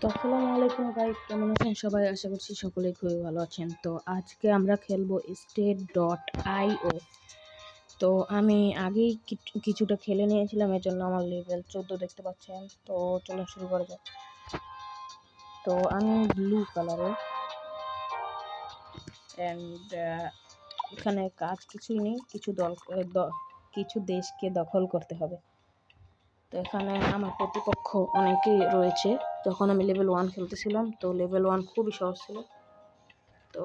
তো আসসালামু আলাইকুম গাইস, কেমন আছেন সবাই? আশা করছি সকলেই খুবই ভালো আছেন। তো আজকে আমরা খেলবো state.io। তো আমি আগেই কিছুটা খেলে নিয়েছিলাম, এর জন্য আমার লেভেল 14 দেখতে পাচ্ছেন। তো চলো শুরু করা যাক। তো আমি ব্লু কালারের অ্যান্ড এখানে কাজ কিছুই নেই, কিছু দেশকে দখল করতে হবে। তো এখানে আমার প্রতিপক্ষ অনেকেই রয়েছে। যখন আমি লেভেল 1 খেলতেছিলাম, তো লেভেল 1 খুবই সহজ ছিল। তো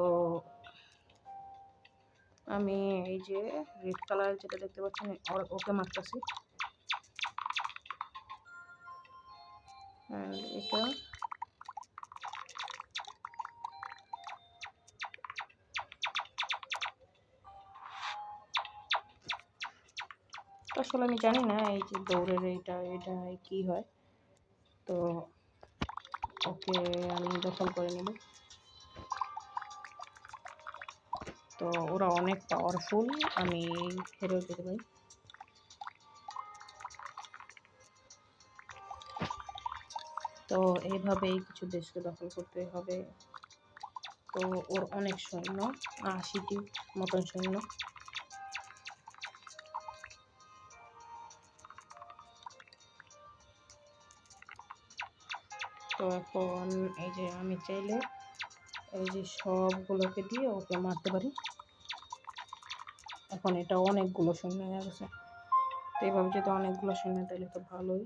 আমি এই যে রেড কালার যেটা দেখতে পাচ্ছেন ওকে মারতেছি, এটা আসলে আমি জানি না এই যে দৌড়ের এটা কি হয়। তো ওকে আমি দখল করে নিব। তো ওরা অনেক পাওয়ারফুল, আমি হেরেও যেতে পারি। তো এইভাবেই কিছু দেশকে দখল করতে হবে। তো ওর অনেক সৈন্য, 80টি মতন সৈন্য। তো এখন এই যে আমি চাইলে এই যে সবগুলোকে দিয়ে ওকে মারতে পারি। এখন এটা অনেকগুলো সৈন্য হয়ে গেছে। তো এইভাবে যদি অনেকগুলো সৈন্য তাহলে তো ভালোই।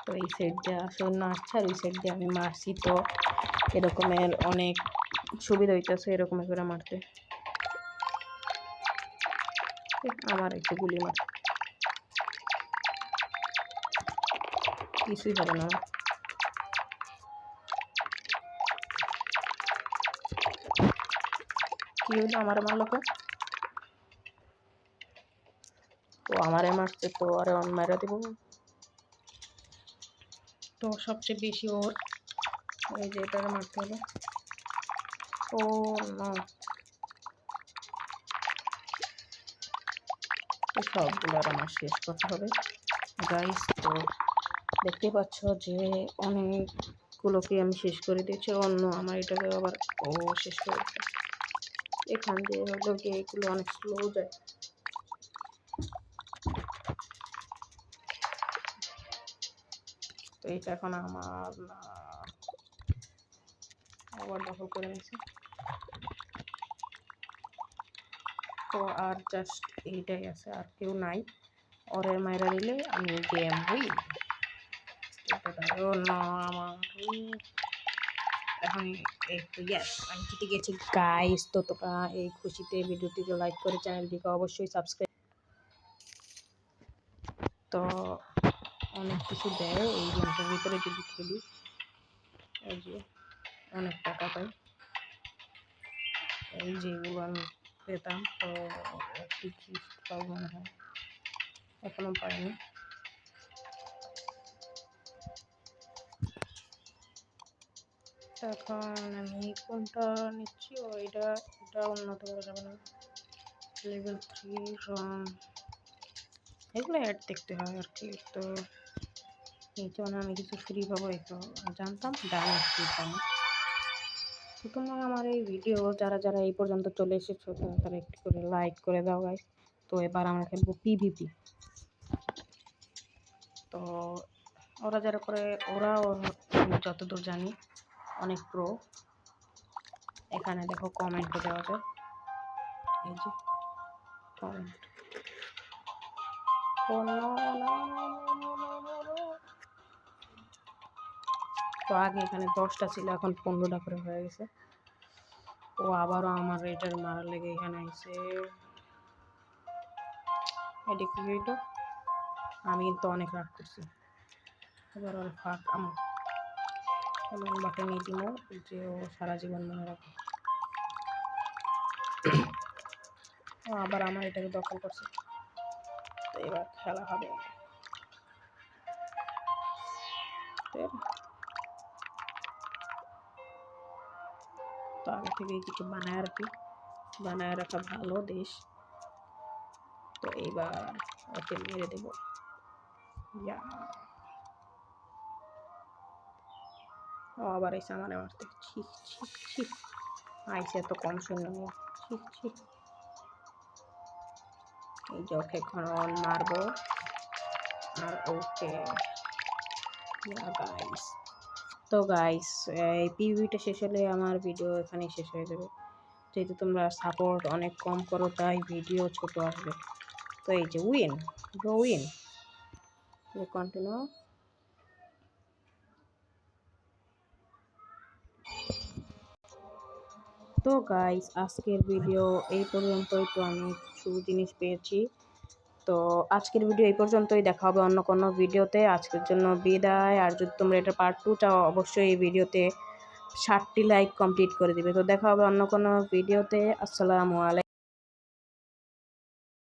তো এই সাইড দিয়ে সৈন্য আসছে আর ওই সাইড দিয়ে আমি মারছি, তো এরকমের অনেক সুবিধা হইতেছে এরকম করে মারতে। আমার একটু গুলি মার, কিছুই হবে না। কি হইলো? আমারে মারলো কে? তো আমারে মারছে, তো আরে মারা দিব। তো সবচেয়ে বেশি ওর এই যে এটাকে মারতে হবে। ও না, সবগুলো আর আমার শেষ করতে হবে গাইস। তো দেখতে পাচ্ছ যে অনেকগুলোকে আমি শেষ করে দিয়েছি, অন্য আমার এটাকে আবার ও শেষ করে দিচ্ছে। এখান দিয়ে হলো গিয়ে এগুলো অনেক স্লো যায়। তো এটা এখন আমার আবার দখল করে নিয়েছে। তো আর জাস্ট এইটাই আছে, আর কেউ নাই। ওরে মাইরা দিলে আমি গেম হই। ও না, আমার এখন এই তো ইয়েস, আমি জিতে গেছি গাইস। তো তোমরা এই খুশিতে ভিডিওটিকে লাইক করে চ্যানেলটিকে অবশ্যই সাবস্ক্রাইব। তো অনেক কিছু দেয় এই গেমটার ভিতরে যদি খেলি, এই যে অনেক টাকা পাই। এই যেগুলো আমি পেতাম, তো একটি গিফট পাবো মনে হয়, এখনো পাইনি। এখন আমি কোনটা নিচ্ছি? এটা উন্নত করা যাবে না, লেভেল 3 এগুলো অ্যাড দেখতে হয় আর কি। তো এই জন্য আমি কিছু ফ্রি পাবো, একটু জানতাম ডায়মন্ড ফ্রি পাবো। তো তোমরা আমার এই ভিডিও যারা যারা এই পর্যন্ত চলে এসেছো তারা একটু করে লাইক করে দাও গাইস। তো এবার আমরা খেলবো পিভিপি। তো ওরা যারা করে ওরা যতদূর জানি অনেক প্রো। এখানে দেখো কমেন্টে দেওয়া যায়, এই যে কমেন্ট। তো আগে এখানে 10টা ছিল, এখন 15টা করে হয়ে গেছে। ও আবারও আমার এটার মারার লেগে এখানে আইছে। এটা কি হইলো? আমি কিন্তু অনেক রাগ করছি। এবার ওর ফাঁক আমার এমন বাটে নিয়ে দিব যে ও সারা জীবন মনে রাখে। ও আবার আমার এটাকে দখল করছে। তো এবার খেলা হবে। তো আগে থেকেই কিছু বানায় রাখি, বানায় রাখা ভালো দেশ। তো এইবার ওকে মেরে দেবো। আবার এসে আমারে মারতে, ছি ছি ছি, আইসে এত কম শূন্য নিয়ে, ছি ছি। এই যে ওকে এখন মারবো আর ওকে। গাইস, তো গাইস এই পিভিটা শেষ হলে আমার ভিডিও এখানেই শেষ হয়ে যাবে, যেহেতু তোমরা সাপোর্ট অনেক কম করো তাই ভিডিও ছোট আসবে। তো এই যে উইন, উইন, কন্টিনিউ। তো গাইস আজকের ভিডিও এই পর্যন্তই। তো আমি কিছু জিনিস পেয়েছি, তো আজকের ভিডিও এই পর্যন্তই। দেখা হবে অন্য কোনো ভিডিওতে। আজকের জন্য বিদায়। আর যদি তোমরা এটা পার্ট 2 চাও অবশ্যই এই ভিডিওতে 60টি লাইক কমপ্লিট করে দিবে। তো দেখা হবে অন্য কোনো ভিডিওতে। আসসালামু আলাইকুম।